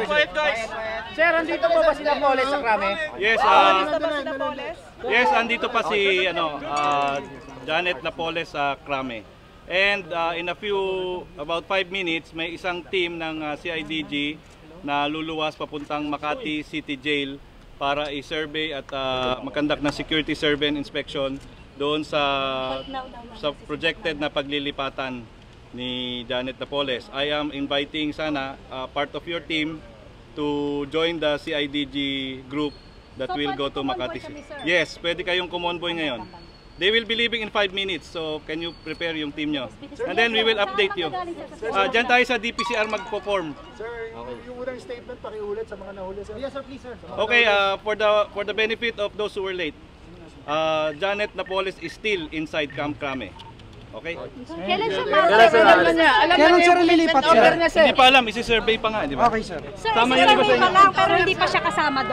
Quiet guys. Sir, andito po ba sila Poles sa Krame? Yes, yes, andito pa si Janet Napoles sa Krame. And in about 5 minutes, may isang team ng CIDG na luluwas papuntang Makati City Jail para i-survey at mag-conduct ng security survey and inspection doon sa projected na paglilipatan ni Janet Napoles. I am inviting sana part of your team to join the CIDG group that will go to Makati City. Yes, pwede kayong kumonvoy ngayon. They will be leaving in 5 minutes, so can you prepare yung team nyo? And then we will update you. Diyan tayo sa DPCR magpo-form. Sir, yung unang statement pakiulit sa mga nahuli. Yes sir, please sir. Okay, for the benefit of those who were late, Janet Napoles is still inside Camp Krame. Okay? Kailan siya Kailan siya lilipat, sir? Hindi pa alam, isi-survey pa nga, di ba? Okay, sir. Sir, isa pa lang, pero hindi pa siya kasama doon.